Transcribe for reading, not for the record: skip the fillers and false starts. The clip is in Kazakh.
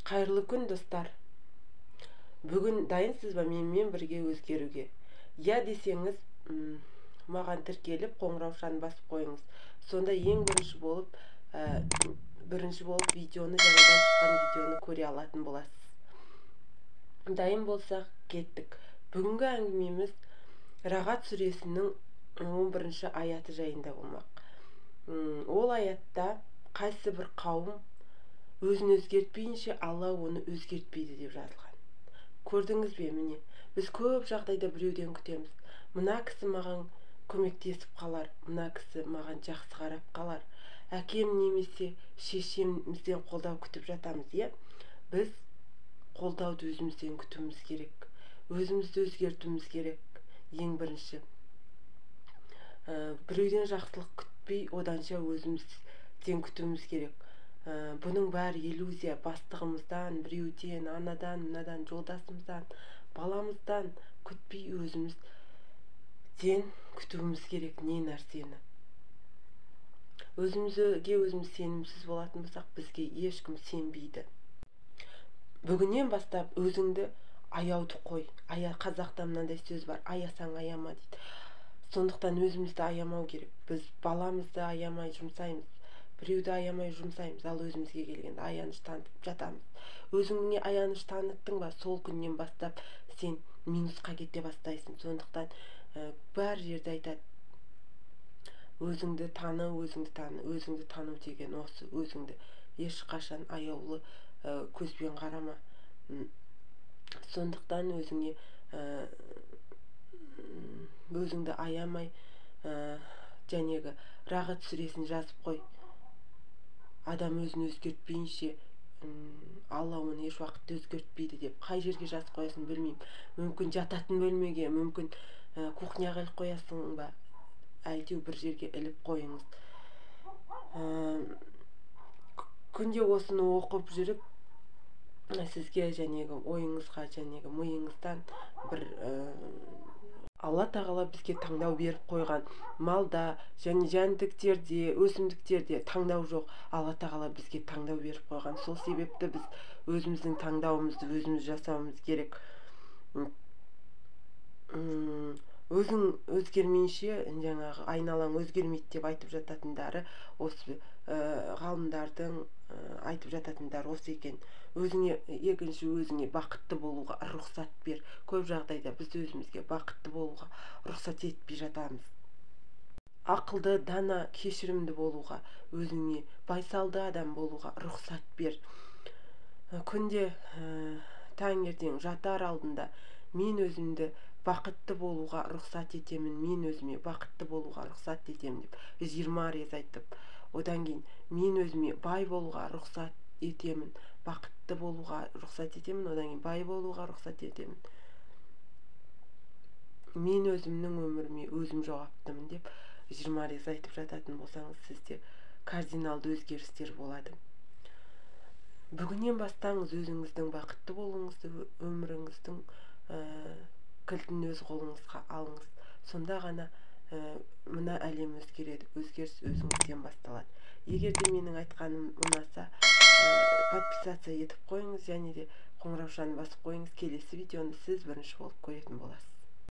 Қайырлы күн, достар. Бүгін дайынсыз ба менімен бірге өзгеруге? Я десеңіз, маған тіркеліп, қоңыраушаны басып қойыңыз. Сонда ең бірінші болып видеоны, жаңадан шыққан видеоны көре алатын боласыз. Дайын болсақ, кеттік. Бүгінгі әңгімеміз Рағат сүресінің 11-ші аяты жайында болмақ. Ол аятта қайсы бір қауым өзін өзгертпейінше Алла оны өзгертпейді деп жазылған. Көрдіңіз бе, міне, біз көп жағдайда біреуден күтеміз. Мына кісі маған көмектесіп қалар, мына кісі маған жақсы қарап қалар. Әкем немесе шешемізден қолдау күтіп жатамыз, е? Біз қолдауды өзімізден күтуіміз керек. Өзімізді өзгертуіміз керек. Ең бірінші. Біреуден жақсылық күтпей, оданша өзімізден күтуіміз керек. Бұның бәрі иллюзия. Бастығымыздан, біреуден, анадан, мынадан, жолдасымыздан, баламыздан күтпей өзімізден күтуіміз керек не нәрсені. Өзімізге өзіміз сенімсіз болатын болсақ, бізге ешкім сенбейді. Бүгіннен бастап өзіңді аяуды қой. Қазақта мынандай сөз бар, аясаң аяма дейді. Сондықтан өзімізді аямау керек. Біз баламызды аямай жұмсаймыз. Біреуді аямай жұмсаймыз, ал өзімізге келгенде аяныш танытып жатамыз. Өзіңе аяныш таныттың ба, сол күннен бастап сен минусқа кете бастайсың. Сондықтан бәр жерде айтады, өзіңді таны, өзіңді таны. Өзіңді тану деген осы, өзіңді ешқашан аяулы көзбен қарама. Сондықтан өзіңді аямай, жәнегі Рағат сүресін жазып қой. Адам өзін өзгертпейінше Алла оны еш уақытта өзгертпейді деп. Қай жерге жазып қоясын білмеймін. Мүмкін жататын бөлмеге, мүмкін кухняға іліп қоясың ба, әйтеу бір жерге іліп қойыңыз. Күнде осыны оқып жүріп, сізге жәнегі ойыңызға, жәнегі миыңыздан бір Алла тағала бізге таңдау беріп қойған. Малда, және жәндіктерде, өсімдіктерде таңдау жоқ. Алла тағала бізге таңдау беріп қойған. Сол себепті біз өзіміздің таңдауымызды өзіміз жасауымыз керек. Өзің өзгермейінше, жаңағы айналаң өзгермейді деп айтып жататындары осы, ғалымдардың айтып жататындары осы екен. Екінші өзіңе бақытты болуға рұқсат бер. Көп жағдайда біз өзімізге бақытты болуға рұқсат етпей жатамыз. Ақылды, дана, кешірімді болуға, өзіңе байсалды адам болуға рұқсат бер. Күнде таңертең жатар алдында мен өзімді бақытты болуға рұқсат етемін, мен өзіме бақытты болуға рұқсат етемін деп 20 рет айтып, одан кейін мен өзіме бай болуға рұқсат етемін, бақытты болуға рұқсат етемін, одан кейін бай болуға рұқсат етемін. Мен өзімнің өміріме өзім жауаптымын деп 20 рет айтып жататын болсаңыз, сізде кардиналды өзгерістер болады. Бүгіннен бастаңыз өзіңіздің бақытты болуыңызды, өміріңіздің кілтін өз қолыңызға алыңыз. Сонда ғана мына әлем өзгереді. Өзгеріс өзіңізден басталады. Егер де менің айтқаным ұнаса, подписация етіп қойыңыз, және де қоңыраушаны басып қойыңыз. Келесі видеоны сіз бірінші болып көретін боласыз.